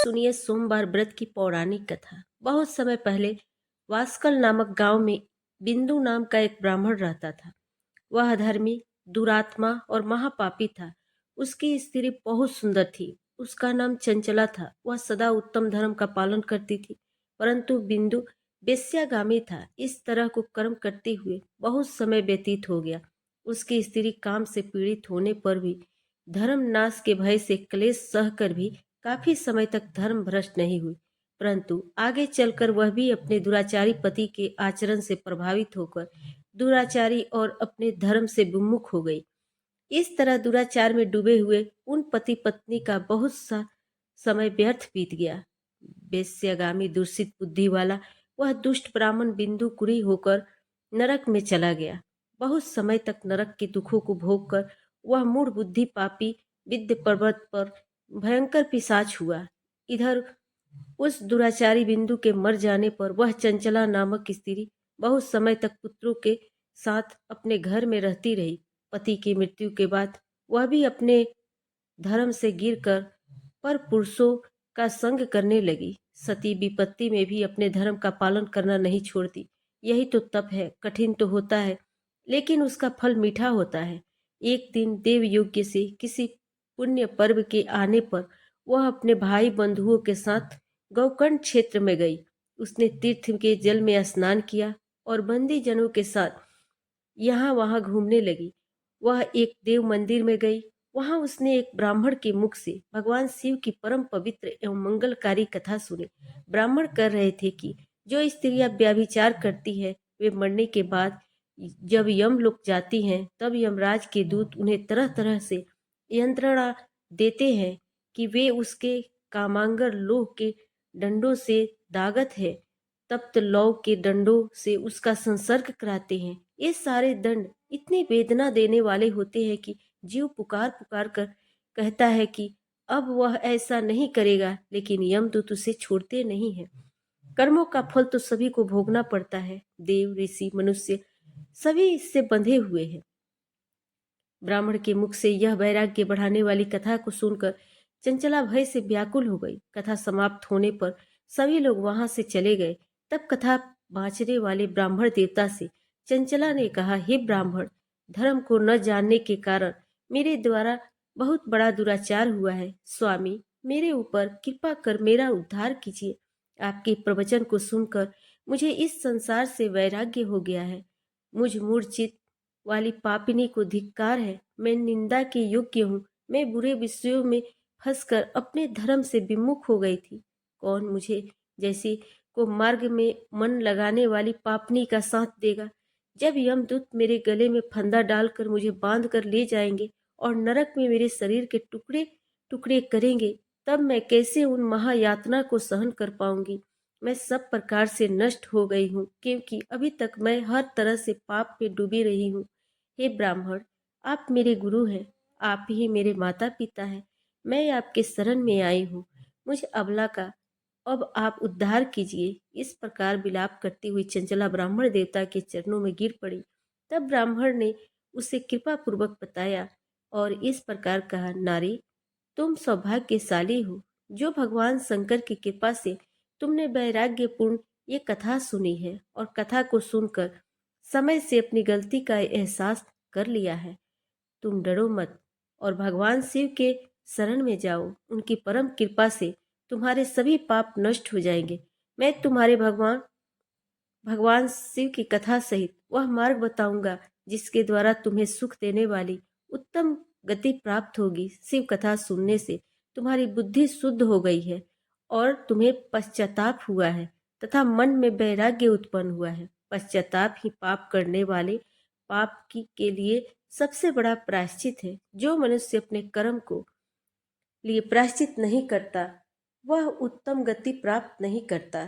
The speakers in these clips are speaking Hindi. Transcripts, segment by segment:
सुनिए सोमवार व्रत की पौराणिक कथा। बहुत समय पहले वास्कल नामक गांव में बिंदु नाम का एक ब्राह्मण रहता था। वह अधर्मी, दुरात्मा और महापापी था। उसकी स्त्री बहुत सुंदर थी। उसका नाम चंचला था। वह सदा उत्तम धर्म का पालन करती थी, परंतु बिंदु वेश्यागामी था। इस तरह को कर्म करते हुए बहुत समय व्यतीत हो गया। उसकी स्त्री काम से पीड़ित होने पर भी धर्म नाश के भय से क्लेश सहकर भी काफी समय तक धर्म भ्रष्ट नहीं हुई, परंतु आगे चलकर वह भी अपने दुराचारी पति के आचरण से प्रभावित होकर दुराचारी और अपने धर्म से विमुख हो गई। इस तरह दुराचार में डूबे हुए उन पति पत्नी का बहुत सा समय व्यर्थ बीत गया। वेश्यागामी दूषित बुद्धि वाला वह दुष्ट ब्राह्मण बिंदु कुरी होकर नरक में चला गया। बहुत समय तक नरक के दुखों को भोग कर वह मूढ़ बुद्धि पापी विद्य पर्वत पर भयंकर पिशाच हुआ। इधर उस दुराचारी बिंदु के मर जाने पर वह चंचला नामक स्त्री बहुत समय तक पुत्रों के साथ अपने घर में रहती रही। पति की मृत्यु के बाद वह भी अपने धर्म से गिरकर पर पुरुषों का संग करने लगी। सती विपत्ति में भी अपने धर्म का पालन करना नहीं छोड़ती। यही तो तप है। कठिन तो होता है, लेकिन उसका फल मीठा होता है। एक दिन देव यज्ञ से किसी पुण्य पर्व के आने पर वह अपने भाई बंधुओं के साथ गौकर्ण क्षेत्र में गई। उसने तीर्थ के जल में स्नान किया और बंदी जनों के साथ यहाँ वहां घूमने लगी। वह एक देव मंदिर में गई। वहां उसने एक ब्राह्मण के मुख से भगवान शिव की परम पवित्र एवं मंगलकारी कथा सुनी। ब्राह्मण कह रहे थे कि जो स्त्रियां व्यभिचार करती है वे मरने के बाद जब यमलोक जाती हैं तब यमराज के दूत उन्हें तरह तरह से यंत्रणा देते हैं कि वे उसके कामांगर लोह के डंडों से दागत है, तप्त लौ के डंडों से उसका संसर्ग कराते हैं। ये सारे दंड इतनी वेदना देने वाले होते हैं कि जीव पुकार पुकार कर कहता है कि अब वह ऐसा नहीं करेगा, लेकिन यमदूत उसे छोड़ते नहीं है। कर्मों का फल तो सभी को भोगना पड़ता है। देव, ऋषि, मनुष्य सभी इससे बंधे हुए हैं। ब्राह्मण के मुख से यह वैराग्य बढ़ाने वाली कथा को सुनकर चंचला भय से व्याकुल हो गई। कथा समाप्त होने पर सभी लोग वहां से चले गए। तब कथा बाँचने वाले ब्राह्मण देवता से चंचला ने कहा, हे ब्राह्मण, धर्म को न जानने के कारण मेरे द्वारा बहुत बड़ा दुराचार हुआ है। स्वामी, मेरे ऊपर कृपा कर मेरा उद्धार कीजिए। आपके प्रवचन को सुनकर मुझे इस संसार से वैराग्य हो गया है। मुझ मूर्छित वाली पापिनी को धिक्कार है। मैं निंदा के योग्य हूँ। मैं बुरे विषयों में फंसकर अपने धर्म से विमुख हो गई थी। कौन मुझे जैसी को मार्ग में मन लगाने वाली पापनी का साथ देगा? जब यमदूत मेरे गले में फंदा डालकर मुझे बांध कर ले जाएंगे और नरक में मेरे शरीर के टुकड़े टुकड़े करेंगे, तब मैं कैसे उन महायातना को सहन कर पाऊंगी? मैं सब प्रकार से नष्ट हो गई हूँ, क्योंकि अभी तक मैं हर तरह से पाप में डूबी रही हूँ। हे ब्राह्मण, आप मेरे गुरु हैं, आप ही मेरे माता पिता हैं। मैं आपके शरण में आई हूँ। मुझ अबला का अब आप उद्धार कीजिए। इस प्रकार विलाप करती हुई चंचला ब्राह्मण देवता के चरणों में गिर पड़ी। तब ब्राह्मण ने उसे कृपा पूर्वक बताया और इस प्रकार कहा, नारी, तुम सौभाग्यशाली हो जो भगवान शंकर की कृपा से तुमने वैराग्यपूर्ण ये कथा सुनी है और कथा को सुनकर समय से अपनी गलती का एहसास कर लिया है। तुम डरो मत और भगवान शिव के शरण में जाओ। उनकी परम कृपा से तुम्हारे सभी पाप नष्ट हो जाएंगे। मैं तुम्हारे भगवान भगवान शिव की कथा सहित वह मार्ग बताऊंगा जिसके द्वारा तुम्हें सुख देने वाली उत्तम गति प्राप्त होगी। शिव कथा सुनने से तुम्हारी बुद्धि शुद्ध हो गई है और तुम्हें पश्चाताप हुआ है तथा मन में वैराग्य उत्पन्न हुआ है। पश्चाताप ही पाप करने वाले पाप की के लिए सबसे बड़ा प्रायश्चित है। जो मनुष्य अपने कर्म को लिए प्रायश्चित नहीं करता वह उत्तम गति प्राप्त नहीं करता,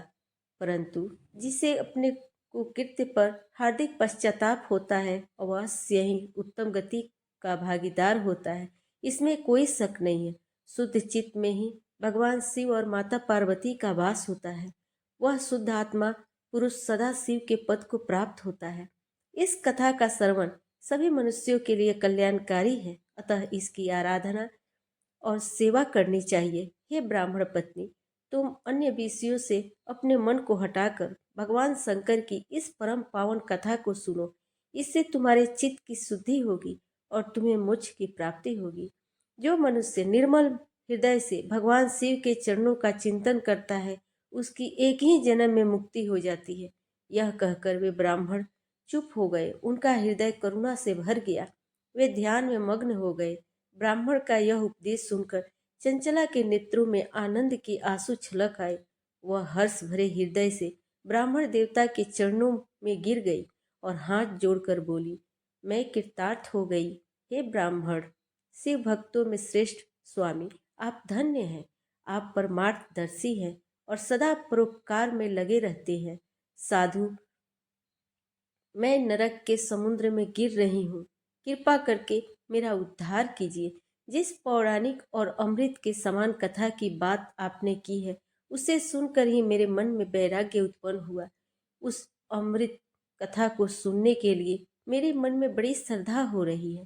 परंतु जिसे अपने कुकृत्य पर हार्दिक पश्चाताप होता है अवश्य ही उत्तम गति का भागीदार होता है। इसमें कोई शक नहीं है। शुद्ध चित्त में ही भगवान शिव और माता पार्वती का वास होता है। वह शुद्ध आत्मा पुरुष सदा शिव के पद को प्राप्त होता है। इस कथा का श्रवण सभी मनुष्यों के लिए कल्याणकारी है, अतः इसकी आराधना और सेवा करनी चाहिए। हे ब्राह्मण पत्नी, तुम अन्य विषयों से अपने मन को हटाकर भगवान शंकर की इस परम पावन कथा को सुनो। इससे तुम्हारे चित्त की शुद्धि होगी और तुम्हें मोक्ष की प्राप्ति होगी। जो मनुष्य निर्मल हृदय से भगवान शिव के चरणों का चिंतन करता है, उसकी एक ही जन्म में मुक्ति हो जाती है। यह कहकर वे ब्राह्मण चुप हो गए। उनका हृदय करुणा से भर गया। वे ध्यान में मग्न हो गए। ब्राह्मण का यह उपदेश सुनकर चंचला के नेत्रों में आनंद के आंसू छलक आए। वह हर्ष भरे हृदय से ब्राह्मण देवता के चरणों में गिर गई और हाथ जोड़कर बोली, मैं कृतार्थ हो गई। हे ब्राह्मण, शिव भक्तों में श्रेष्ठ स्वामी, आप धन्य हैं। आप परमार्थदर्शी हैं और सदा परोपकार में लगे रहते हैं। साधु, मैं नरक के समुद्र में गिर रही हूँ। कृपा करके मेरा उद्धार कीजिए। जिस पौराणिक और अमृत के समान कथा की बात आपने की है, उसे सुनकर ही मेरे मन में वैराग्य उत्पन्न हुआ। उस अमृत कथा को सुनने के लिए मेरे मन में बड़ी श्रद्धा हो रही है।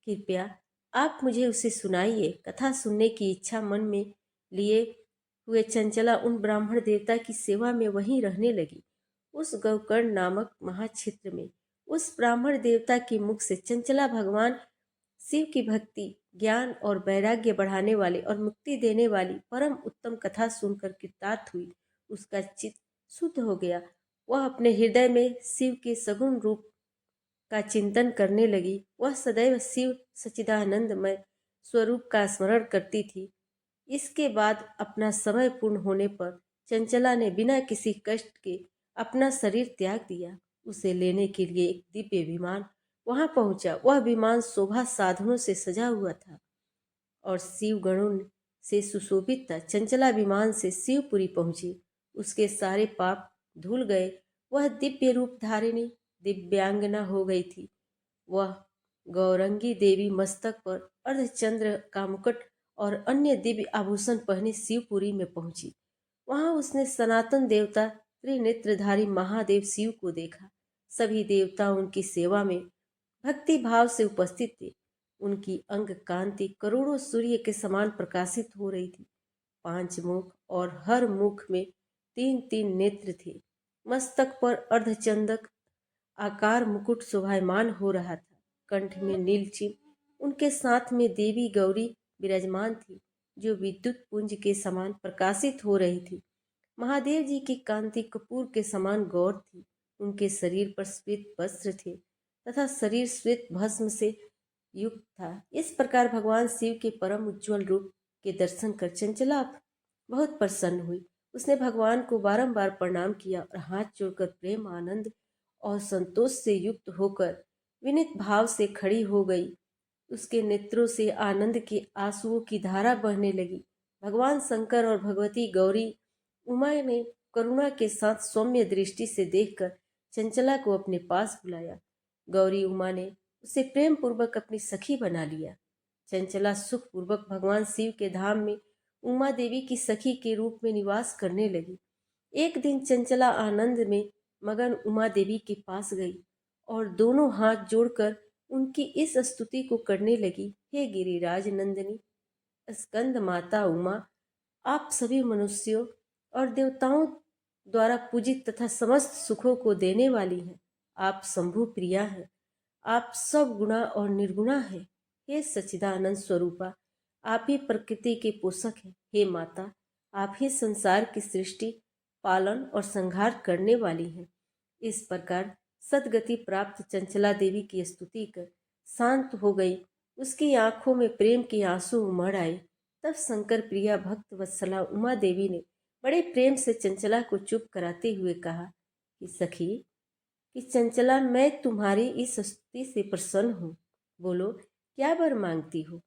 कृपया आप मुझे उसे सुनाइए। कथा सुनने की इच्छा मन में लिए हुए चंचला उन ब्राह्मण देवता की सेवा में वहीं रहने लगी। उस गोकर्ण नामक महाक्षेत्र में उस ब्राह्मण देवता के मुख से चंचला भगवान शिव की भक्ति, ज्ञान और वैराग्य बढ़ाने वाले और मुक्ति देने वाली परम उत्तम कथा सुनकर कृतार्थ हुई। उसका चित्त शुद्ध हो गया। वह अपने हृदय में शिव के सगुण रूप का चिंतन करने लगी। वह सदैव शिव सच्चिदानंदमय स्वरूप का स्मरण करती थी। इसके बाद अपना समय पूर्ण होने पर चंचला ने बिना किसी कष्ट के अपना शरीर त्याग दिया। उसे लेने के लिए एक दिव्य विमान वहां पहुंचा। वह विमान शोभा साधनों से सजा हुआ था और शिव गणों से सुशोभित था। चंचला विमान से शिवपुरी पहुंची। उसके सारे पाप धुल गए। वह दिव्य रूप धारिणी दिव्यांगना हो गई थी। वह गौरंगी देवी मस्तक पर अर्धचंद्र का मुकुट और अन्य दिव्य आभूषण पहने शिवपुरी में पहुंची। वहां उसने सनातन देवता त्रिनेत्रधारी महादेव शिव को देखा। सभी देवता उनकी सेवा में भक्ति भाव से उपस्थित थे। उनकी अंग कांति करोड़ों सूर्य के समान प्रकाशित हो रही थी। 5 मुख और हर मुख में 3-3 नेत्र थे। मस्तक पर अर्धचंदक आकार मुकुट शोभायमान हो रहा था। कंठ में नीलचिम। उनके साथ में देवी गौरी विराजमान थी, जो विद्युत पुंज के समान प्रकाशित हो रही थी। महादेव जी की कांति कपूर के समान गौर थी। उनके शरीर पर श्वेत वस्त्र थे तथा शरीर श्वेत भस्म से युक्त था। इस प्रकार भगवान शिव के परम उज्जवल रूप के दर्शन कर चंचला बहुत प्रसन्न हुई। उसने भगवान को बारंबार प्रणाम किया और हाथ जोड़कर प्रेम, आनंद और संतोष से युक्त होकर विनीत भाव से खड़ी हो गई। उसके नेत्रों से आनंद के आंसुओं की धारा बहने लगी। भगवान शंकर और भगवती गौरी उमा ने करुणा के साथ सौम्य दृष्टि से देखकर चंचला को अपने पास बुलाया। गौरी उमा ने उसे प्रेम पूर्वक अपनी सखी बना लिया। चंचला सुख पूर्वक भगवान शिव के धाम में उमा देवी की सखी के रूप में निवास करने लगी। एक दिन चंचला आनंद में मगन उमा देवी के पास गई और दोनों हाथ जोड़कर उनकी इस स्तुति को करने लगी, हे गिरिराज नंदिनी स्कंद माता उमा, आप सभी मनुष्यों और देवताओं द्वारा पूजित तथा समस्त सुखों को देने वाली हैं। आप शंभु प्रिया हैं। आप सब गुणा और निर्गुणा हैं। हे सच्चिदानंद स्वरूपा, आप ही प्रकृति के पोषक हैं। हे माता, आप ही संसार की सृष्टि, पालन और संहार करने वाली हैं। इस प्रकार सदगति प्राप्त चंचला देवी की स्तुति कर शांत हो गई। उसकी आंखों में प्रेम के आंसू उमड़ आए। तब शंकर प्रिया भक्त वत्सला उमा देवी ने बड़े प्रेम से चंचला को चुप कराते हुए कहा कि सखी, कि चंचला, मैं तुम्हारी इस स्तुति से प्रसन्न हूँ। बोलो, क्या वर मांगती हो?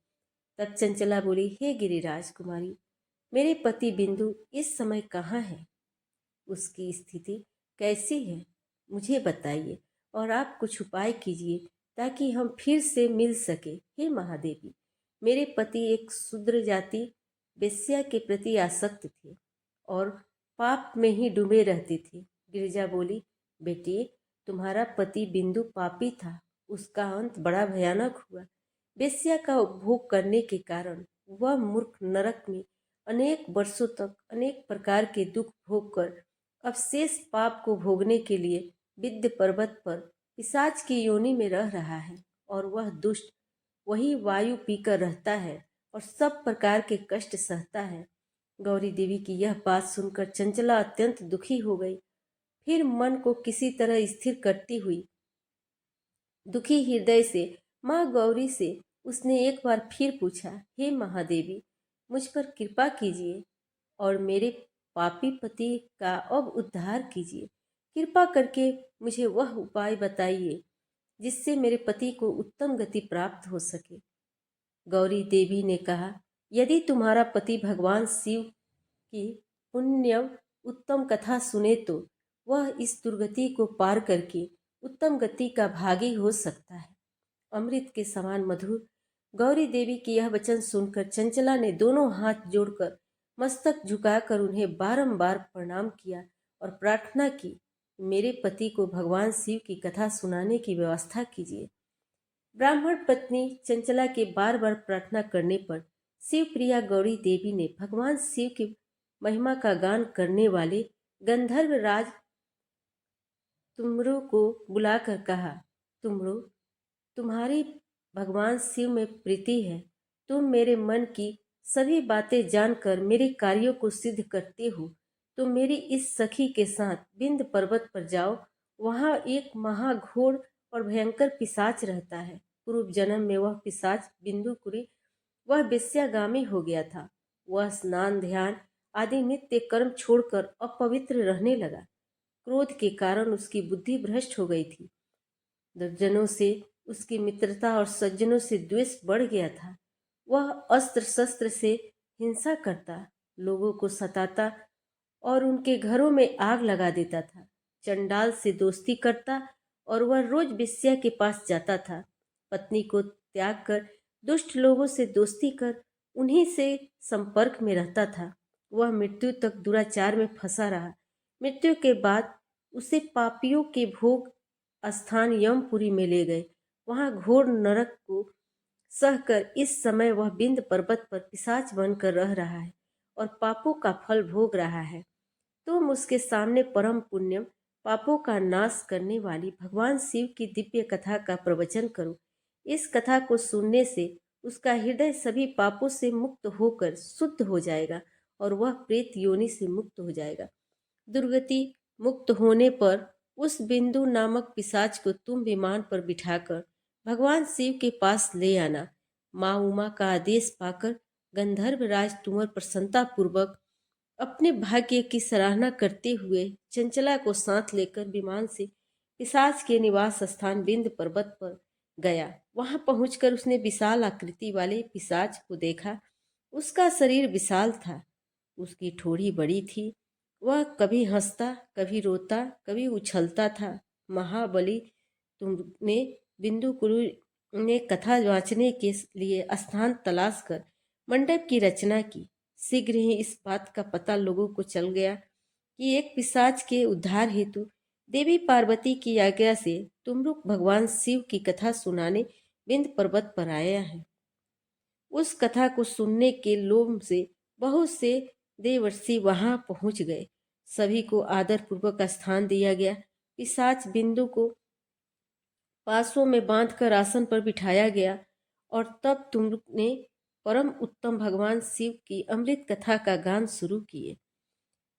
तब चंचला बोली, हे गिरिराज कुमारी, मेरे पति बिंदु इस समय कहाँ है? उसकी स्थिति कैसी है, मुझे बताइए और आप कुछ उपाय कीजिए ताकि हम फिर से मिल सके। हे महादेवी, मेरे पति एक शूद्र जाति वेश्या के प्रति आसक्त थे और पाप में ही डूबे रहते थे। गिरिजा बोली, बेटी, तुम्हारा पति बिंदु पापी था। उसका अंत बड़ा भयानक हुआ। वेश्या का उपभोग करने के कारण वह मूर्ख नरक में अनेक वर्षों तक अनेक प्रकार के दुख भोगकर अब शेष पाप को भोगने के लिए विंध्य पर्वत पर पिशाच की योनि में रह रहा है। और वह दुष्ट वही वायु पीकर रहता है और सब प्रकार के कष्ट सहता है। गौरी देवी की यह बात सुनकर चंचला अत्यंत दुखी हो गई। फिर मन को किसी तरह स्थिर करती हुई दुखी हृदय से माँ गौरी से उसने एक बार फिर पूछा, हे महादेवी, मुझ पर कृपा कीजिए और मेरे पापी पति का अब उद्धार कीजिए। कृपा करके मुझे वह उपाय बताइए जिससे मेरे पति को उत्तम गति प्राप्त हो सके। गौरी देवी ने कहा, यदि तुम्हारा पति भगवान शिव की पुण्य उत्तम कथा सुने तो वह इस दुर्गति को पार करके उत्तम गति का भागी हो सकता है। अमृत के समान मधुर गौरी देवी की यह वचन सुनकर चंचला ने दोनों हाथ जोड़कर मस्तक झुकाकर उन्हें बारंबार प्रणाम किया और प्रार्थना की, मेरे पति को भगवान शिव की कथा सुनाने की व्यवस्था कीजिए। ब्राह्मण पत्नी चंचला के बार बार प्रार्थना करने पर शिवप्रिया गौरी देवी ने भगवान शिव की महिमा का गान करने वाले गंधर्व राज तुमरू को बुलाकर कहा, तुमरू, तुम्हारी भगवान शिव में प्रीति है। तुम मेरे मन की सभी बातें जानकर मेरे कार्यों को सिद्ध करते हो। तुम मेरी इस सखी के साथ विंध्य पर्वत पर जाओ। वहाँ एक महाघोर और भयंकर पिशाच रहता है। पूर्व जन्म में वह पिशाच बिंदुकुरी वह वेश्यागामी हो गया था। वह स्नान ध्यान आदि नित्य कर्म छोड़कर अपवित्र रहने लगा। क्रोध के कारण उसकी बुद्धि भ्रष्ट हो गई थी। दुर्जनों से उसकी मित्रता और सज्जनों से द्वेष बढ़ गया था। वह अस्त्र शस्त्र से हिंसा करता, लोगों को सताता और उनके घरों में आग लगा देता था। चंडाल से दोस्ती करता और वह रोज वेश्या के पास जाता था। पत्नी को त्याग कर दुष्ट लोगों से दोस्ती कर उन्हीं से संपर्क में रहता था। वह मृत्यु तक दुराचार में फंसा रहा। मृत्यु के बाद उसे पापियों के भोग स्थान यमपुरी में ले गए। वहां घोर नरक को सहकर इस समय वह विंध्य पर्वत पर पिशाच बनकर रह रहा है और पापों का फल भोग रहा है। तुम उसके सामने परम पुण्यम पापों का नाश करने वाली भगवान शिव की दिव्य कथा का प्रवचन करो। इस कथा को सुनने से उसका हृदय सभी पापों से मुक्त होकर शुद्ध हो जाएगा और वह प्रेत योनि से मुक्त हो जाएगा। दुर्गति मुक्त होने पर उस बिंदु नामक पिशाच को तुम विमान पर बिठाकर भगवान शिव के पास ले आना। माँ उमा का आदेश पाकर गंधर्व राज तुमर प्रसन्नता पूर्वक अपने भाग्य की सराहना करते हुए चंचला को साथ लेकर विमान से पिशाच के निवास स्थान विंध्य पर्वत पर गया। वहां पहुंचकर उसने विशाल आकृति वाले पिशाच को देखा। उसका शरीर विशाल था, उसकी ठोड़ी बड़ी थी। वह कभी हंसता, कभी रोता, कभी उछलता था। महाबली तुमने बिंदुकुरु ने कथा वाचने के लिए स्थान तलाश कर मंडप की रचना की। शीघ्र ही इस बात का पता लोगों को चल गया कि एक पिशाच के उद्धार हेतु देवी पार्वती की आज्ञा से तुमरुक भगवान शिव की कथा सुनाने विंध्य पर्वत पर आया है। उस कथा को सुनने के लोभ से बहुत से देवर्षि वहां पहुंच गए। सभी को आदर पूर्वक स्थान दिया गया। पिशाच बिंदु को पासों में बांधकर आसन पर बिठाया गया और तब तुमने परम उत्तम भगवान शिव की अमृत कथा का गान शुरू किए,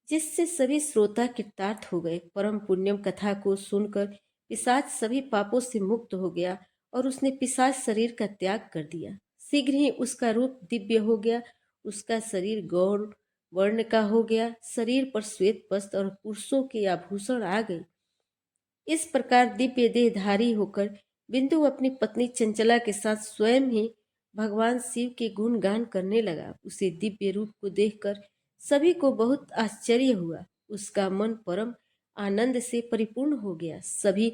जिससे सभी श्रोता कृतार्थ हो गए। परम पुण्यम कथा को सुनकर पिशाच सभी पापों से मुक्त हो गया और उसने पिशाच शरीर का त्याग कर दिया। शीघ्र ही उसका रूप दिव्य हो गया। उसका शरीर गौर वर्ण का हो गया। शरीर पर श्वेत वस्त्र और पुरुषों के आभूषण आ गए। इस प्रकार दिव्य देहधारी होकर बिंदु अपनी पत्नी चंचला के साथ स्वयं ही भगवान शिव के गुणगान करने लगा। उसे दिव्य रूप को देखकर सभी को बहुत आश्चर्य हुआ। उसका मन परम आनंद से परिपूर्ण हो गया। सभी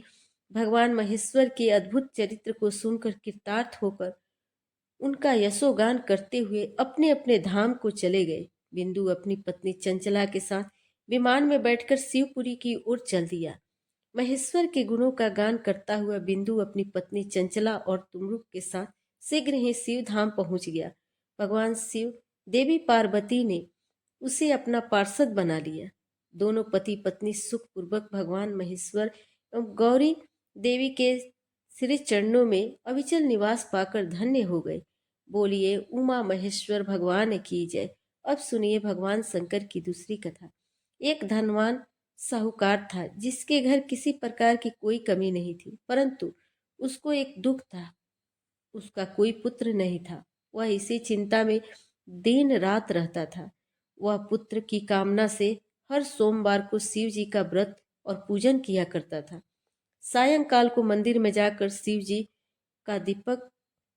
भगवान महेश्वर के अद्भुत चरित्र को सुनकर कृतार्थ होकर उनका यशोगान करते हुए अपने अपने धाम को चले गए। बिंदु अपनी पत्नी चंचला के साथ विमान में बैठकर शिवपुरी की ओर चल दिया। महेश्वर के गुणों का गान करता हुआ बिंदु अपनी पत्नी चंचला और तुमरुक के साथ शीघ्र ही शिव धाम पहुंच गया। भगवान शिव देवी पार्वती ने उसे अपना पार्षद बना लिया। दोनों पति पत्नी सुखपूर्वक भगवान महेश्वर एवं गौरी देवी के श्री चरणों में अविचल निवास पाकर धन्य हो गए। बोलिए उमा महेश्वर भगवान की जय। अब सुनिए भगवान शंकर की दूसरी कथा। एक धनवान साहूकार था जिसके घर किसी प्रकार की कोई कमी नहीं थी, परंतु उसको एक दुख था। उसका कोई पुत्र नहीं था। वह इसी चिंता में दिन रात रहता था। वह पुत्र की कामना से हर सोमवार को शिव जी का व्रत और पूजन किया करता था। सायंकाल को मंदिर में जाकर शिव जी का दीपक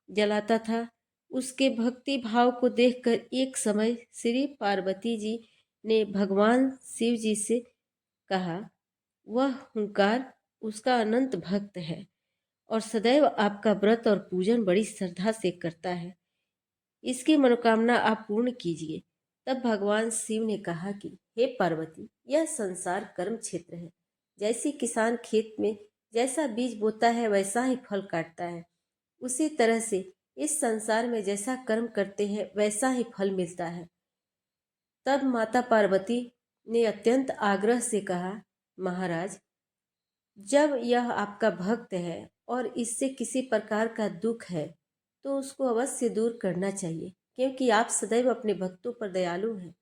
जलाता था। उसके भक्ति भाव को देखकर एक समय श्री पार्वती जी ने भगवान शिव जी से कहा, वह हुंकार उसका अनंत भक्त है और सदैव आपका व्रत और पूजन बड़ी श्रद्धा से करता है। इसकी मनोकामना आप पूर्ण कीजिए। तब भगवान शिव ने कहा कि हे पार्वती, यह संसार कर्म क्षेत्र है। जैसी किसान खेत में जैसा बीज बोता है वैसा ही फल काटता है, उसी तरह से इस संसार में जैसा कर्म करते हैं वैसा ही फल मिलता है। तब माता पार्वती ने अत्यंत आग्रह से कहा, महाराज, जब यह आपका भक्त है और इससे किसी प्रकार का दुख है तो उसको अवश्य दूर करना चाहिए, क्योंकि आप सदैव अपने भक्तों पर दयालु हैं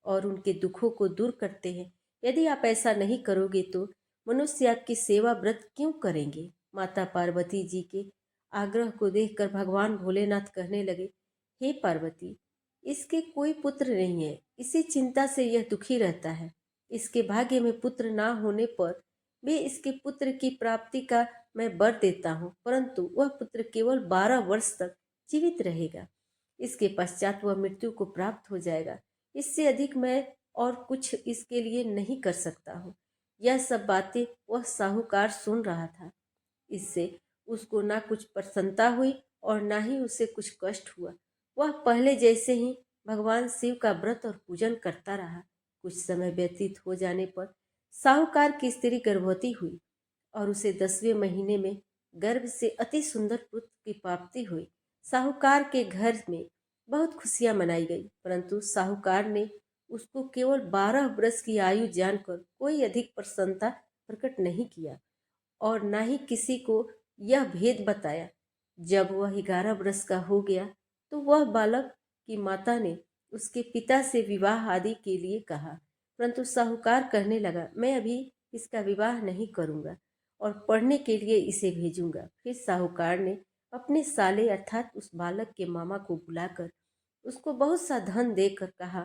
और उनके दुखों को दूर करते हैं। यदि आप ऐसा नहीं करोगे तो मनुष्य आपकी सेवा व्रत क्यों करेंगे। माता पार्वती जी के आग्रह को देखकर भगवान भोलेनाथ कहने लगे, हे पार्वती, इसके कोई पुत्र नहीं है, इसी चिंता से यह दुखी रहता है। इसके भाग्य में पुत्र ना होने पर भी इसके पुत्र की प्राप्ति का मैं वर देता हूँ, परंतु वह पुत्र केवल 12 वर्ष तक जीवित रहेगा। इसके पश्चात वह मृत्यु को प्राप्त हो जाएगा। इससे अधिक मैं और कुछ इसके लिए नहीं कर सकता हूँ। यह सब बातें वह साहूकार सुन रहा था। इससे उसको ना कुछ प्रसन्नता हुई और ना ही उसे कुछ कष्ट हुआ। वह पहले जैसे ही भगवान शिव का व्रत और पूजन करता रहा। कुछ समय व्यतीत हो जाने पर साहूकार की स्त्री गर्भवती हुई और उसे 10वें महीने में गर्भ से अति सुंदर पुत्र की प्राप्ति हुई। साहूकार के घर में बहुत खुशियां मनाई गई, परंतु साहूकार ने उसको केवल 12 वर्ष की आयु जानकर कोई अधिक प्रसन्नता प्रकट नहीं किया और न ही किसी को यह भेद बताया। जब वह 11 वर्ष का हो गया तो वह बालक की माता ने उसके पिता से विवाह आदि के लिए कहा, परंतु साहूकार कहने लगा, मैं अभी इसका विवाह नहीं करूंगा और पढ़ने के लिए इसे भेजूंगा। फिर साहूकार ने अपने साले अर्थात उस बालक के मामा को बुलाकर उसको बहुत सा धन देकर कहा,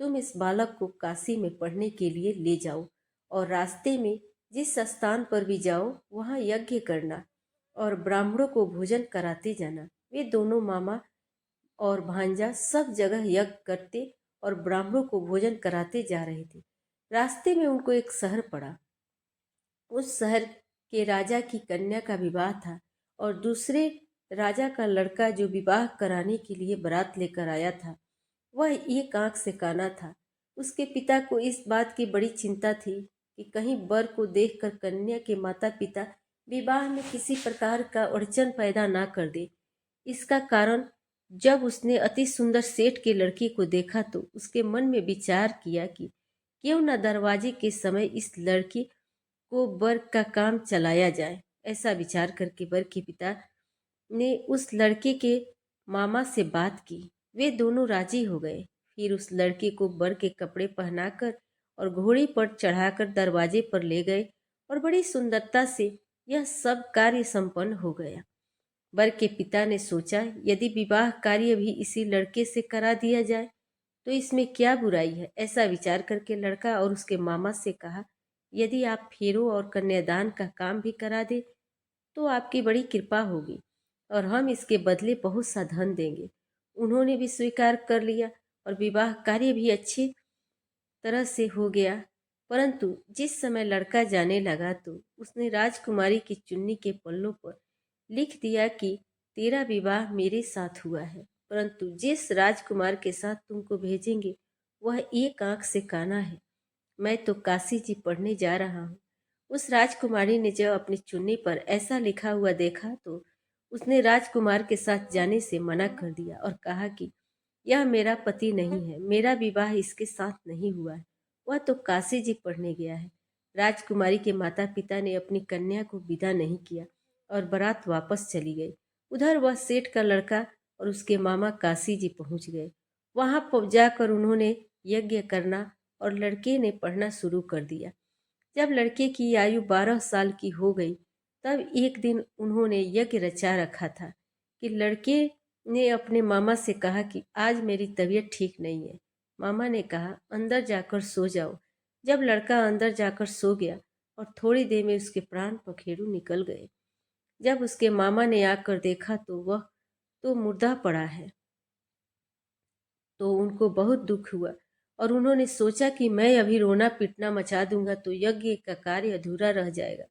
तुम इस बालक को काशी में पढ़ने के लिए ले जाओ और रास्ते में जिस स्थान पर भी जाओ वहाँ यज्ञ करना और ब्राह्मणों को भोजन कराते जाना। वे दोनों मामा और भांजा सब जगह यज्ञ करते और ब्राह्मणों को भोजन कराते जा रहे थे। रास्ते में उनको एक शहर पड़ा। उस शहर के राजा की कन्या का विवाह था और दूसरे राजा का लड़का जो विवाह कराने के लिए बारात लेकर आया था वह एक आंख से काना था। उसके पिता को इस बात की बड़ी चिंता थी कि कहीं वर को देखकर कन्या के माता पिता विवाह में किसी प्रकार का अड़चन पैदा ना कर दे। इसका कारण जब उसने अति सुंदर सेठ के लड़की को देखा तो उसके मन में विचार किया कि क्यों न दरवाजे के समय इस लड़की को वर का काम चलाया जाए। ऐसा विचार करके वर के पिता ने उस लड़के के मामा से बात की। वे दोनों राजी हो गए। फिर उस लड़के को वर के कपड़े पहनाकर और घोड़ी पर चढ़ाकर दरवाजे पर ले गए और बड़ी सुंदरता से यह सब कार्य संपन्न हो गया। वर के पिता ने सोचा, यदि विवाह कार्य भी इसी लड़के से करा दिया जाए तो इसमें क्या बुराई है। ऐसा विचार करके लड़का और उसके मामा से कहा, यदि आप फेरों और कन्यादान का काम भी करा दे तो आपकी बड़ी कृपा होगी और हम इसके बदले बहुत सा धन देंगे। उन्होंने भी स्वीकार कर लिया और विवाह कार्य भी अच्छी तरह से हो गया। परंतु जिस समय लड़का जाने लगा तो उसने राजकुमारी की चुन्नी के पल्लों पर लिख दिया कि तेरा विवाह मेरे साथ हुआ है, परंतु जिस राजकुमार के साथ तुमको भेजेंगे वह एक आंख से काना है। मैं तो काशी जी पढ़ने जा रहा हूँ। उस राजकुमारी ने जब अपनी चुन्नी पर ऐसा लिखा हुआ देखा तो उसने राजकुमार के साथ जाने से मना कर दिया और कहा कि यह मेरा पति नहीं है, मेरा विवाह इसके साथ नहीं हुआ है। वह तो काशी जी पढ़ने गया है। राजकुमारी के माता पिता ने अपनी कन्या को विदा नहीं किया और बारात वापस चली गई। उधर वह सेठ का लड़का और उसके मामा काशी जी पहुंच गए। वहां जाकर उन्होंने यज्ञ करना और लड़के ने पढ़ना शुरू कर दिया। जब लड़के की आयु 12 साल की हो गई, तब एक दिन उन्होंने यज्ञ रचा रखा था कि लड़के ने अपने मामा से कहा कि आज मेरी तबीयत ठीक नहीं है। मामा ने कहा अंदर जाकर सो जाओ। जब लड़का अंदर जाकर सो गया और थोड़ी देर में उसके प्राण पखेरु निकल गए। जब उसके मामा ने आकर देखा तो वह तो मुर्दा पड़ा है। तो उनको बहुत दुख हुआ और उन्होंने सोचा कि मैं अभी रोना पीटना मचा दूंगा तो यज्ञ का कार्य अधूरा रह जाएगा।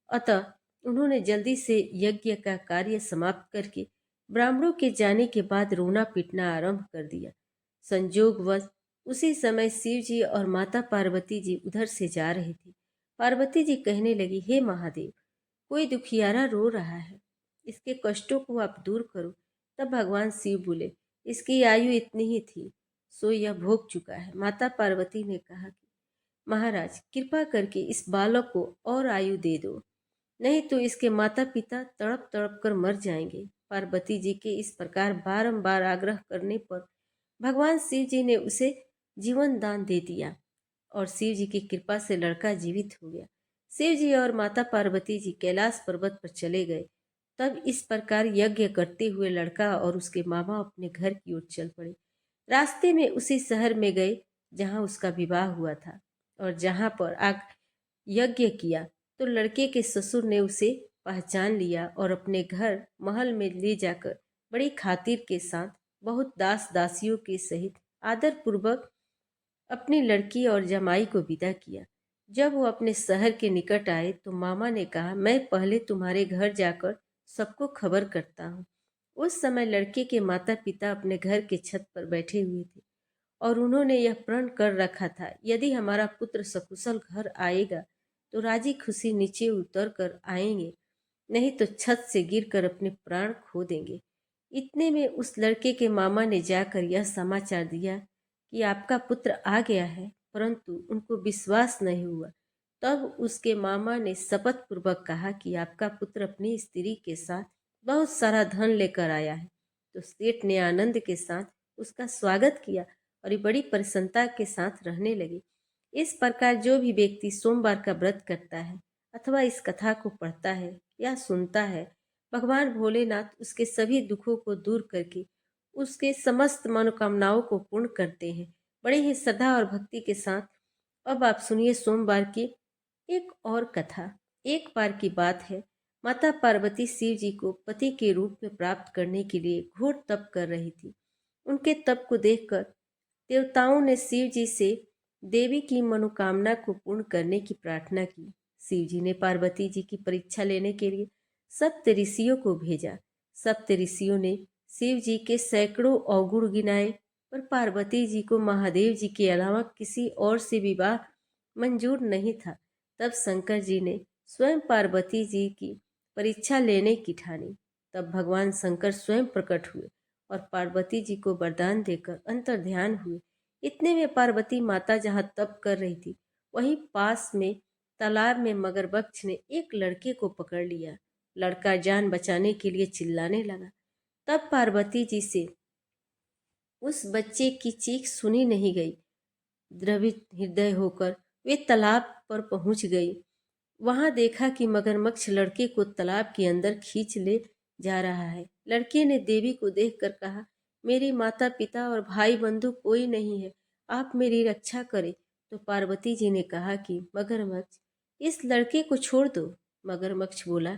अतः उन्होंने जल्दी से यज्ञ का कार्य समाप्त करके ब्राह्मणों के जाने के बाद रोना पीटना आरंभ कर दिया। संजोगवश उसी समय शिव जी और माता पार्वती जी उधर से जा रहे थे। पार्वती जी कहने लगी, हे महादेव, कोई दुखियारा रो रहा है, इसके कष्टों को आप दूर करो। तब भगवान शिव बोले, इसकी आयु इतनी ही थी, सो यह भोग चुका है। माता पार्वती ने कहा कि महाराज कृपा करके इस बालक को और आयु दे दो, नहीं तो इसके माता पिता तड़प तड़प कर मर जाएंगे। पार्वती जी के इस प्रकार बारंबार आग्रह करने पर भगवान शिव जी ने उसे जीवन दान दे दिया और शिव जी की कृपा से लड़का जीवित हो गया। शिव जी और माता पार्वती जी कैलाश पर्वत पर चले गए। तब इस प्रकार यज्ञ करते हुए लड़का और उसके मामा अपने घर की ओर चल पड़े। रास्ते में उसी शहर में गए जहां उसका विवाह हुआ था और जहां पर आग यज्ञ किया तो लड़के के ससुर ने उसे पहचान लिया और अपने घर महल में ले जाकर बड़ी खातिर के साथ बहुत दास दासियों के सहित आदर पूर्वक अपनी लड़की और जमाई को विदा किया। जब वो अपने शहर के निकट आए तो मामा ने कहा, मैं पहले तुम्हारे घर जाकर सबको खबर करता हूँ। उस समय लड़के के माता पिता अपने घर के छत पर बैठे हुए थे और उन्होंने यह प्रण कर रखा था, यदि हमारा पुत्र सकुशल घर आएगा तो राजी खुशी नीचे उतर कर आएंगे, नहीं तो छत से गिरकर अपने प्राण खो देंगे। इतने में उस लड़के के मामा ने जाकर यह समाचार दिया कि आपका पुत्र आ गया है, परंतु उनको विश्वास नहीं हुआ। तब उसके मामा ने शपथ पूर्वक कहा कि आपका पुत्र अपनी स्त्री के साथ बहुत सारा धन लेकर आया है। तो सेठ ने आनंद के साथ उसका स्वागत किया और ये बड़ी प्रसन्नता के साथ रहने लगे। इस प्रकार जो भी व्यक्ति सोमवार का व्रत करता है अथवा इस कथा को पढ़ता है या सुनता है, भगवान भोलेनाथ उसके सभी दुखों को दूर करके उसके समस्त मनोकामनाओं को पूर्ण करते हैं। बड़े ही श्रद्धा और भक्ति के साथ अब आप सुनिए सोमवार की एक और कथा। एक बार की बात है, माता पार्वती शिव जी को पति के रूप में प्राप्त करने के लिए घोर तप कर रही थी। उनके तप को देखकर देवताओं ने शिव जी से देवी की मनोकामना को पूर्ण करने की प्रार्थना की। शिव जी ने पार्वती जी की परीक्षा लेने के लिए सप्त ऋषियों को भेजा। सप्त ऋषियों ने शिव जी के सैकड़ों अवगुण गिनाए, पर पार्वती जी को महादेव जी के अलावा किसी और से विवाह मंजूर नहीं था। तब शंकर जी ने स्वयं पार्वती जी की परीक्षा लेने की ठानी। तब भगवान शंकर स्वयं प्रकट हुए और पार्वती जी को वरदान देकर अंतर ध्यान हुए। इतने में पार्वती माता जहाँ तप कर रही थी, वहीं पास में तालाब में मगरमच्छ ने एक लड़के को पकड़ लिया। लड़का जान बचाने के लिए चिल्लाने लगा। तब पार्वती जी से उस बच्चे की चीख सुनी नहीं गई। द्रवित हृदय होकर वे तालाब पर पहुंच गई। वहां देखा कि मगरमच्छ लड़के को तालाब के अंदर खींच ले जा रहा है। लड़के ने देवी को देखकर कहा, मेरी माता पिता और भाई बंधु कोई नहीं है, आप मेरी रक्षा करें। तो पार्वती जी ने कहा कि मगरमच्छ, इस लड़के को छोड़ दो। मगरमच्छ बोला,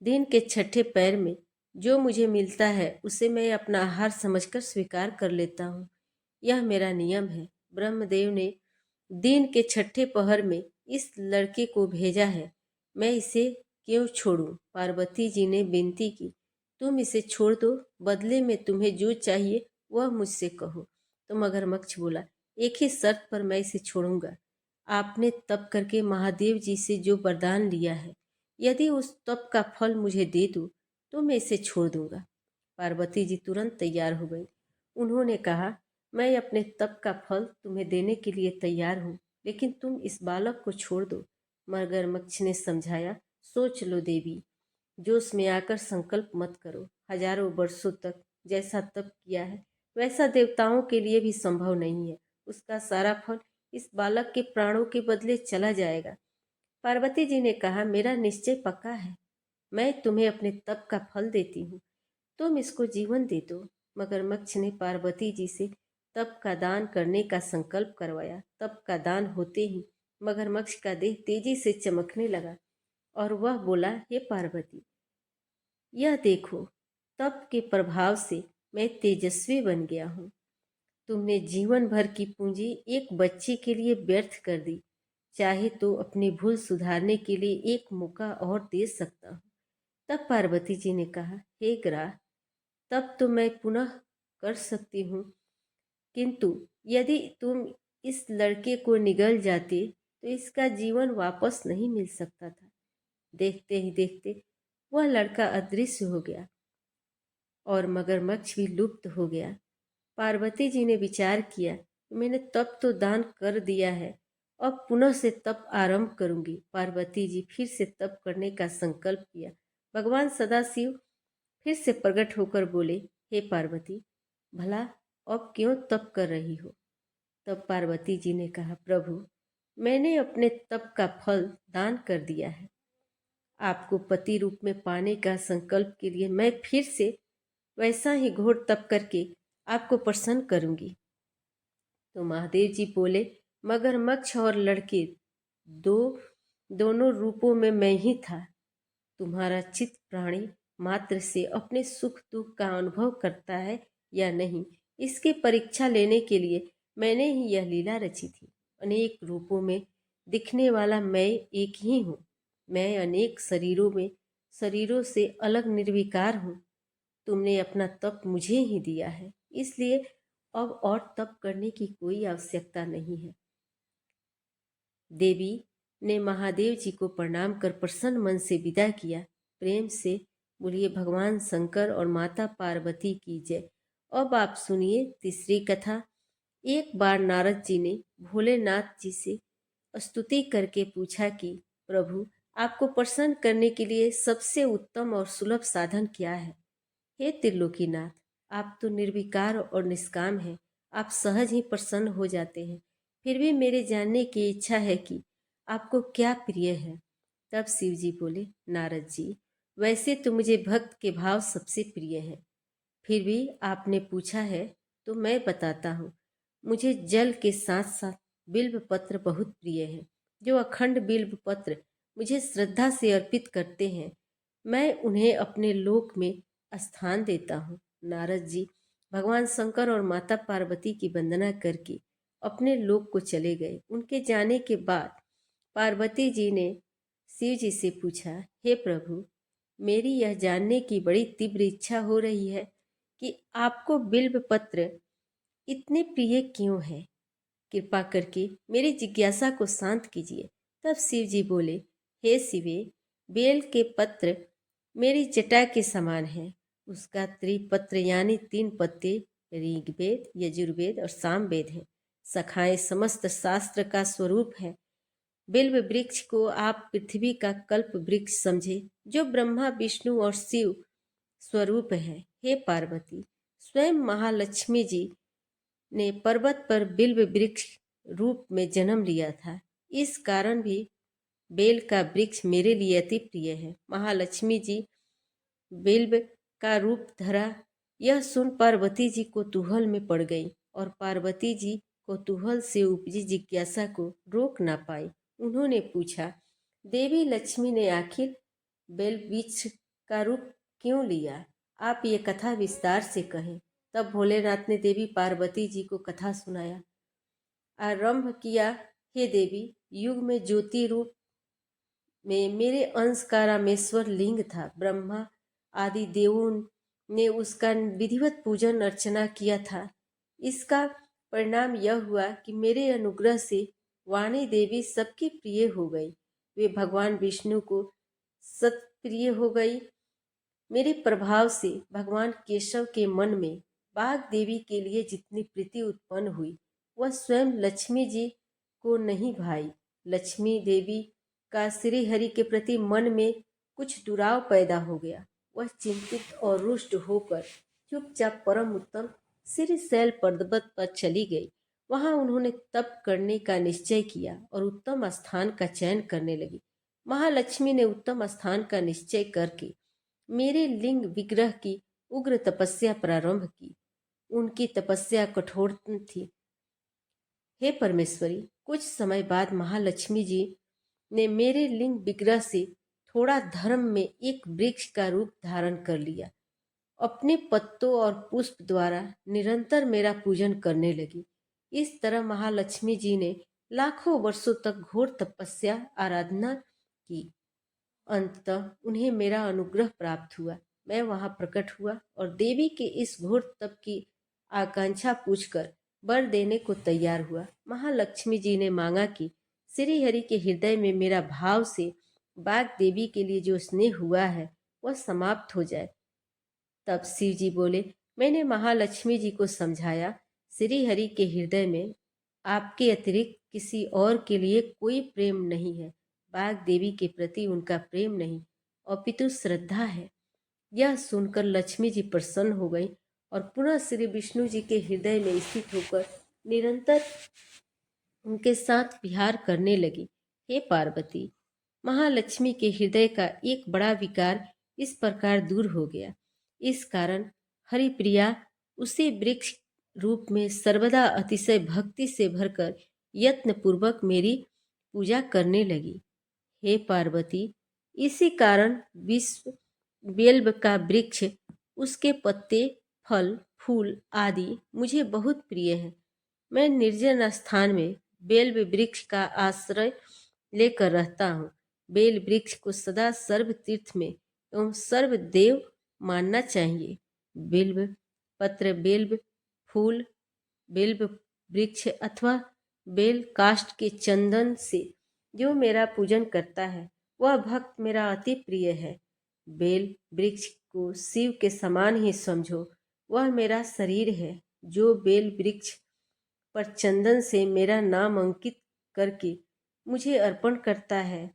दिन के छठे पैर में जो मुझे मिलता है उसे मैं अपना आहार समझकर स्वीकार कर लेता हूँ, यह मेरा नियम है। ब्रह्मदेव ने दिन के छठे पहर में इस लड़के को भेजा है, मैं इसे क्यों छोड़ूं? पार्वती जी ने विनती की, तुम इसे छोड़ दो, बदले में तुम्हें जो चाहिए वह मुझसे कहो। तो मगरमच्छ बोला, एक ही शर्त पर मैं इसे छोड़ूंगा। आपने तप करके महादेव जी से जो वरदान लिया है, यदि उस तप का फल मुझे दे दो तो मैं इसे छोड़ दूंगा। पार्वती जी तुरंत तैयार हो गई। उन्होंने कहा, मैं अपने तप का फल तुम्हें देने के लिए तैयार हूँ, लेकिन तुम इस बालक को छोड़ दो। मगरमच्छ ने समझाया, सोच लो देवी, जोश में आकर संकल्प मत करो। हजारों वर्षों तक जैसा तप किया है वैसा देवताओं के लिए भी संभव नहीं है। उसका सारा फल इस बालक के प्राणों के बदले चला जाएगा। पार्वती जी ने कहा, मेरा निश्चय पक्का है, मैं तुम्हें अपने तप का फल देती हूँ, तुम इसको जीवन दे दो। मगरमच्छ ने पार्वती जी से तप का दान करने का संकल्प करवाया। तप का दान होते ही मगरमच्छ का देह तेजी से चमकने लगा और वह बोला, हे पार्वती, यह देखो, तप के प्रभाव से मैं तेजस्वी बन गया हूँ। तुमने जीवन भर की पूंजी एक बच्चे के लिए व्यर्थ कर दी। चाहे तो अपनी भूल सुधारने के लिए एक मौका और दे सकता हूँ। तब पार्वती जी ने कहा, हे ग्राह, तब तो मैं पुनः कर सकती हूँ, किंतु यदि तुम इस लड़के को निगल जाते तो इसका जीवन वापस नहीं मिल सकता था। देखते ही देखते वह लड़का अदृश्य हो गया और मगरमच्छ भी लुप्त हो गया। पार्वती जी ने विचार किया, मैंने तप तो दान कर दिया है, अब पुनः से तप आरंभ करूंगी। पार्वती जी फिर से तप करने का संकल्प किया। भगवान सदाशिव फिर से प्रकट होकर बोले, हे पार्वती, भला अब क्यों तप कर रही हो? तब पार्वती जी ने कहा, प्रभु, मैंने अपने तप का फल दान कर दिया है। आपको पति रूप में पाने का संकल्प के लिए मैं फिर से वैसा ही घोर तप करके आपको प्रसन्न करूंगी। तो महादेव जी बोले, मगरमच्छ और लड़के दो दोनों रूपों में मैं ही था। तुम्हारा चित्त प्राणी मात्र से अपने सुख दुख का अनुभव करता है या नहीं, इसकी परीक्षा लेने के लिए मैंने ही यह लीला रची थी। अनेक रूपों में दिखने वाला मैं एक ही हूँ। मैं अनेक शरीरों से अलग निर्विकार हूँ। तुमने अपना तप मुझे ही दिया है, इसलिए अब और तप करने की कोई आवश्यकता नहीं है। देवी ने महादेव जी को प्रणाम कर प्रसन्न मन से विदा किया। प्रेम से बोलिए भगवान शंकर और माता पार्वती की जय। अब आप सुनिए तीसरी कथा। एक बार नारद जी ने भोलेनाथ जी से स्तुति करके पूछा कि प्रभु, आपको प्रसन्न करने के लिए सबसे उत्तम और सुलभ साधन क्या है? हे त्रिलोकीनाथ, आप तो निर्विकार और निष्काम हैं, आप सहज ही प्रसन्न हो जाते हैं। फिर भी मेरे जानने की इच्छा है कि आपको क्या प्रिय है। तब शिव जी बोले, नारद जी, वैसे तो मुझे भक्त के भाव सबसे प्रिय है, फिर भी आपने पूछा है तो मैं बताता हूँ। मुझे जल के साथ साथ बिल्व पत्र बहुत प्रिय है। जो अखंड बिल्व पत्र मुझे श्रद्धा से अर्पित करते हैं, मैं उन्हें अपने लोक में स्थान देता हूँ। नारद जी भगवान शंकर और माता पार्वती की वंदना करके अपने लोक को चले गए। उनके जाने के बाद पार्वती जी ने शिव जी से पूछा, हे प्रभु, मेरी यह जानने की बड़ी तीव्र इच्छा हो रही है कि आपको बिल्व पत्र इतने प्रिय क्यों है। कृपा करके मेरी जिज्ञासा को शांत कीजिए। तब शिव जी बोले, हे शिवे, बेल के पत्र मेरी जटा के समान है। उसका त्रिपत्र यानी 3 पत्ते ऋग्वेद, यजुर्वेद और सामवेद हैं। शाखाएं समस्त शास्त्र का स्वरूप है। बिल्व वृक्ष को आप पृथ्वी का कल्प वृक्ष समझे, जो ब्रह्मा विष्णु और शिव स्वरूप है। हे पार्वती, स्वयं महालक्ष्मी जी ने पर्वत पर बिल्व वृक्ष रूप में जन्म लिया था। इस कारण भी बेल का वृक्ष मेरे लिए अति प्रिय है। महालक्ष्मी जी बिल्व का रूप धरा, यह सुन पार्वती जी को कुतूहल में पड़ गई और पार्वती जी कुतूहल से उपजी जिज्ञासा को रोक ना पाई। उन्होंने पूछा, देवी लक्ष्मी ने आखिर बेल वृक्ष का रूप क्यों लिया? आप ये कथा विस्तार से कहें। तब भोलेनाथ ने देवी पार्वती जी को कथा सुनाया। आरंभ किया, हे देवी, युग में ज्योति रूप में मेरे अंश का रामेश्वर लिंग था। ब्रह्मा आदि देवों ने उसका विधिवत पूजन अर्चना किया था। इसका परिणाम यह हुआ कि मेरे अनुग्रह से वाणी देवी सबकी प्रिय हो गई। वे भगवान विष्णु को सत प्रिय हो गई। मेरे प्रभाव से भगवान केशव के मन में बाग देवी के लिए जितनी प्रीति उत्पन्न हुई वह स्वयं लक्ष्मी जी को नहीं भाई। लक्ष्मी देवी का श्री हरि के प्रति मन में कुछ दुराव पैदा हो गया। वह चिंतित और रुष्ट होकर चुपचाप परम उत्तम श्री शैल पर्वत पर चली गई। वहां उन्होंने तप करने का निश्चय किया और उत्तम स्थान का चयन करने लगी। महालक्ष्मी ने उत्तम स्थान का निश्चय करके मेरे लिंग विग्रह की उग्र तपस्या प्रारंभ की। उनकी तपस्या कठोर थी। हे परमेश्वरी, कुछ समय बाद महालक्ष्मी जी ने मेरे लिंग विग्रह से थोड़ा धर्म में एक वृक्ष का रूप धारण कर लिया। अपने पत्तों और पुष्प द्वारा निरंतर मेरा पूजन करने लगी। इस तरह महालक्ष्मी जी ने लाखों वर्षों तक घोर तपस्या आराधना की। अंततः उन्हें मेरा अनुग्रह प्राप्त हुआ। मैं वहां प्रकट हुआ और देवी के इस घोर तप की आकांक्षा पूछकर वर देने को तैयार हुआ। महालक्ष्मी जी ने मांगा कि श्री हरि के हृदय में मेरा भाव से बाग देवी के लिए जो स्नेह हुआ है वह समाप्त हो जाए। तब शिव जी बोले, मैंने महालक्ष्मी जी को समझाया, श्री हरि के हृदय में आपके अतिरिक्त किसी और के लिए कोई प्रेम नहीं है। बाग देवी के प्रति उनका प्रेम नहीं अपितु श्रद्धा है। यह सुनकर लक्ष्मी जी प्रसन्न हो गई और पुनः श्री विष्णु जी के हृदय में स्थित होकर निरंतर उनके साथ विहार करने लगी। हे पार्वती, महालक्ष्मी के हृदय का एक बड़ा विकार इस प्रकार दूर हो गया। इस कारण हरिप्रिया उसी वृक्ष रूप में सर्वदा अतिशय भक्ति से भरकर यत्न पूर्वक मेरी पूजा करने लगी। हे पार्वती, इसी कारण विश्व बेल्व का वृक्ष, उसके पत्ते, फल, फूल आदि मुझे बहुत प्रिय हैं। मैं निर्जन स्थान में बेल वृक्ष का आश्रय लेकर रहता हूँ। बेल वृक्ष को सदा सर्व तीर्थ में एवं सर्वदेव मानना चाहिए। बिल्व पत्र, बेल्व फूल, बेल्व वृक्ष अथवा बेल काष्ठ के चंदन से जो मेरा पूजन करता है वह भक्त मेरा अति प्रिय है। बेल वृक्ष को शिव के समान ही समझो। वह मेरा शरीर है। जो बेल वृक्ष पर चंदन से मेरा नाम अंकित करके मुझे अर्पण करता है,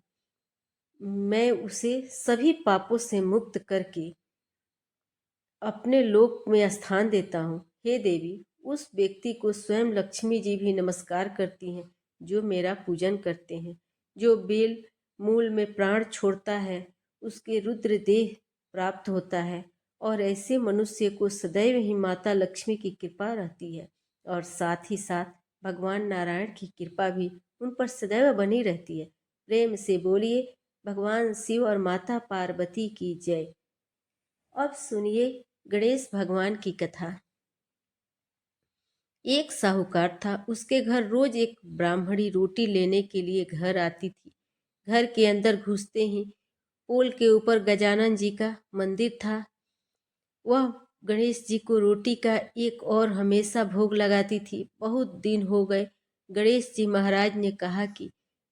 मैं उसे सभी पापों से मुक्त करके अपने लोक में स्थान देता हूँ। हे देवी, उस व्यक्ति को स्वयं लक्ष्मी जी भी नमस्कार करती हैं जो मेरा पूजन करते हैं। जो बेल मूल में प्राण छोड़ता है उसके रुद्र देह प्राप्त होता है और ऐसे मनुष्य को सदैव ही माता लक्ष्मी की कृपा रहती है और साथ ही साथ भगवान नारायण की कृपा भी उन पर सदैव बनी रहती है। प्रेम से बोलिए, भगवान शिव और माता पार्वती की जय। अब सुनिए गणेश भगवान की कथा। एक साहूकार था। उसके घर रोज एक ब्राह्मणी रोटी लेने के लिए घर आती थी। घर के अंदर घुसते ही पोल के ऊपर गजानन जी का मंदिर था। वह गणेश जी को रोटी का एक और हमेशा भोग लगाती थी। बहुत दिन हो गए। गणेश जी महाराज ने कहा कि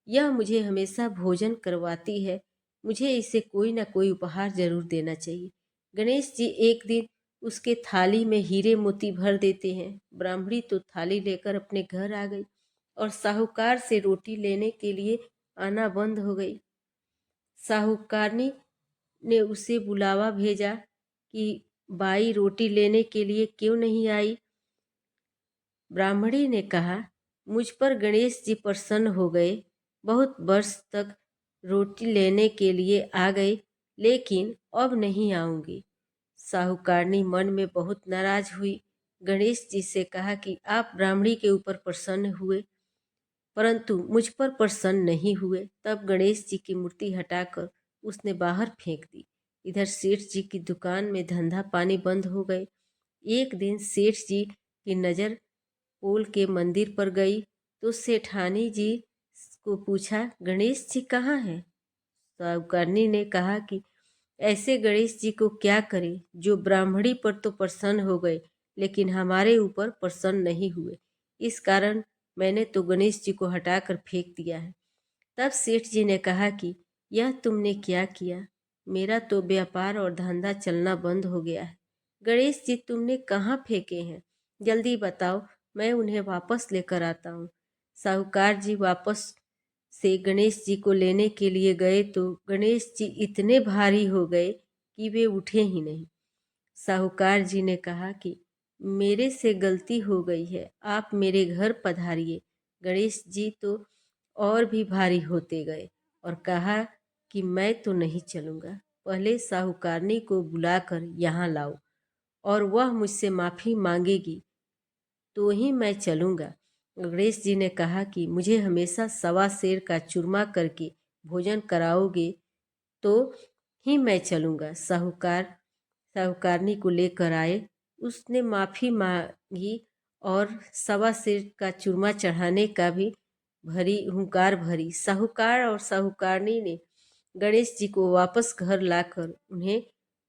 यह मुझे हमेशा भोजन करवाती है, मुझे इसे कोई ना कोई उपहार जरूर देना चाहिए। गणेश जी एक दिन उसके थाली में हीरे मोती भर देते हैं। ब्राह्मणी तो थाली लेकर अपने घर आ गई और साहूकार से रोटी लेने के लिए आना बंद हो गई। साहूकारनी ने उसे बुलावा भेजा कि बाई रोटी लेने के लिए क्यों नहीं आई। ब्राह्मणी ने कहा, मुझ पर गणेश जी प्रसन्न हो गए, बहुत वर्ष तक रोटी लेने के लिए आ गई, लेकिन अब नहीं आऊंगी। साहूकारनी मन में बहुत नाराज हुई। गणेश जी से कहा कि आप ब्राह्मणी के ऊपर प्रसन्न हुए परंतु मुझ पर प्रसन्न नहीं हुए। तब गणेश जी की मूर्ति हटाकर उसने बाहर फेंक दी। इधर सेठ जी की दुकान में धंधा पानी बंद हो गए। एक दिन सेठ जी की नज़र पोल के मंदिर पर गई तो सेठानी जी को पूछा, गणेश जी कहाँ हैं? साहूकारनी ने कहा कि ऐसे गणेश जी को क्या करें जो ब्राह्मणी पर तो प्रसन्न हो गए लेकिन हमारे ऊपर प्रसन्न नहीं हुए। इस कारण मैंने तो गणेश जी को हटाकर फेंक दिया है। तब सेठ जी ने कहा कि यह तुमने क्या किया? मेरा तो व्यापार और धंधा चलना बंद हो गया है। गणेश जी तुमने कहाँ फेंके हैं? जल्दी बताओ, मैं उन्हें वापस लेकर आता हूँ। साहूकार जी वापस से गणेश जी को लेने के लिए गए तो गणेश जी इतने भारी हो गए कि वे उठे ही नहीं। साहूकार जी ने कहा कि मेरे से गलती हो गई है, आप मेरे घर पधारिए। गणेश जी तो और भी भारी होते गए और कहा कि मैं तो नहीं चलूँगा, पहले साहूकारनी को बुलाकर यहाँ लाओ और वह मुझसे माफ़ी मांगेगी तो ही मैं चलूँगा। गणेश जी ने कहा कि मुझे हमेशा सवा सेर का चूरमा करके भोजन कराओगे तो ही मैं चलूँगा। साहूकारनी को लेकर आए, उसने माफ़ी मांगी और सवा सेर का चूरमा चढ़ाने का भी भरी हुंकार भरी। साहूकार और साहूकारनी ने गणेश जी को वापस घर लाकर उन्हें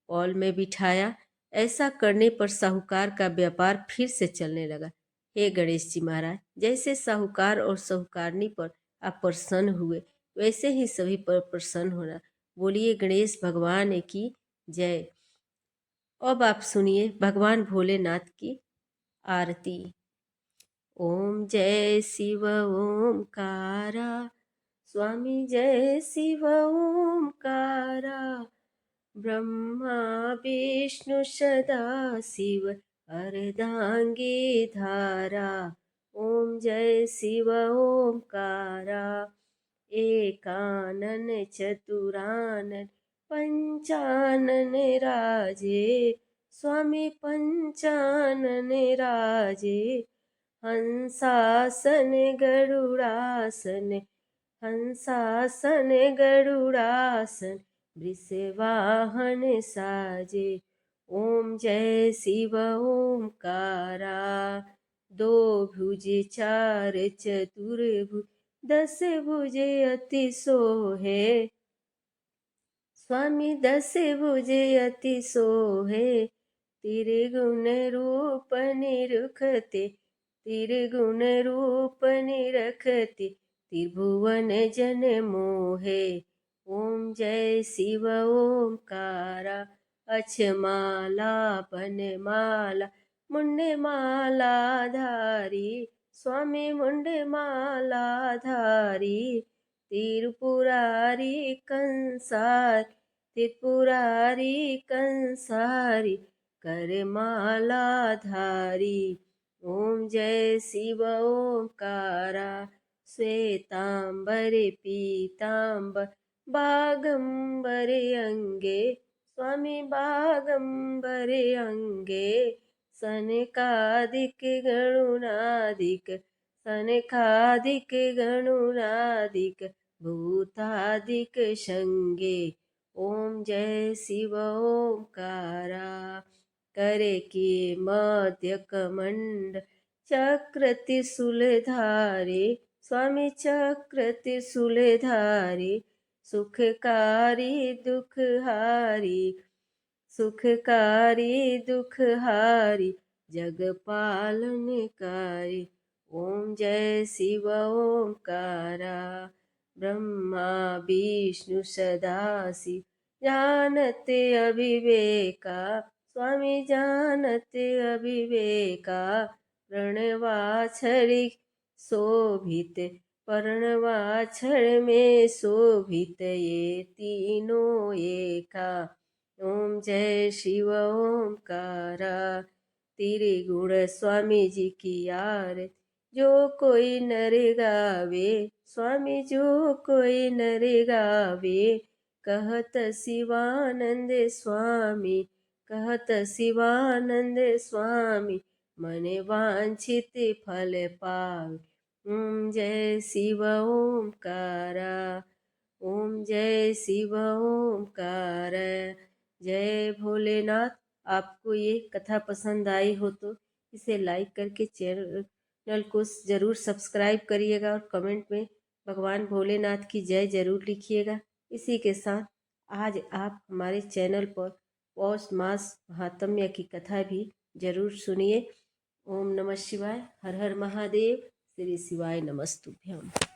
हॉल में बिठाया। ऐसा करने पर साहूकार का व्यापार फिर से चलने लगा। हे गणेश जी महाराज, जैसे साहूकार और साहूकारनी पर आप प्रसन्न हुए, वैसे ही सभी पर प्रसन्न होना। बोलिए गणेश भगवान की जय। अब आप सुनिए भगवान भोलेनाथ की आरती। ओम जय शिव ओमकारा, स्वामी जय शिव ओमकारा, ब्रह्मा विष्णु सदा शिव अर्धांगी धारा। ओम जय शिव ओमकारा, एकानन चतुरानन पंचानन राजे, स्वामी पंचानन राजे। हंसासन गरुड़ासन, हंसासन गरुड़ासन, वृषवाहन साजे। ओम जय शिव ओमकारा, दो भुज चार चतुर्भुज, दस भुज अति सोहे, स्वामी दस भुज अति सोहे। त्रिगुण रूप निरुखते, त्रिगुण रूप निरखते, त्रिभुवन जन मोहे। ओम जय शिव ओमकारा, अक्षमाला बनमाला मुंडमाला धारी, स्वामी मुंडमाला धारी। त्रिपुरारी कंसार, त्रिपुरारी कंसारी, करमाला धारी। ओम जय शिव ओमकारा, श्वेतांबर पीतांबर बागंबर अंगे, स्वामी बागंबर अंगे। सनकादिक गणुनादिक, सनकादिक गणुनादिक, भूतादिक संगे। ओम जय शिव ओमकारा, करे के मध्य कमंड, चक्र त्रिशूलधारे, स्वामी चक्र त्रिशूलधारे। सुखकारी दुखहारी, सुखकारी दुखहारी, जग पालनकारी। ओम जय शिव ओमकारा, ब्रह्मा विष्णु सदाशिव, जानते अविवेका, स्वामी जानते अविवेका। प्रणवाक्षरी शोभित, पर्णवाक्षर में शोभित, ये तीनों एका। ओम जय शिव ओमकारा, त्रिगुण स्वामी जी की यार, जो कोई नर गावे, स्वामी जो कोई नर गावे। कहत शिवानंद स्वामी, कहत शिवानंद स्वामी, मन वांछित फल पावे। ओम जय शिव ओमकारा, ओम जय शिव ओमकारा। जय भोलेनाथ। आपको ये कथा पसंद आई हो तो इसे लाइक करके चैनल को ज़रूर सब्सक्राइब करिएगा और कमेंट में भगवान भोलेनाथ की जय ज़रूर लिखिएगा। इसी के साथ आज आप हमारे चैनल पर पौष मास महात्म्य की कथा भी ज़रूर सुनिए। ओम नमः शिवाय, हर हर महादेव, श्री शिवाय नमस्तुभ्यम।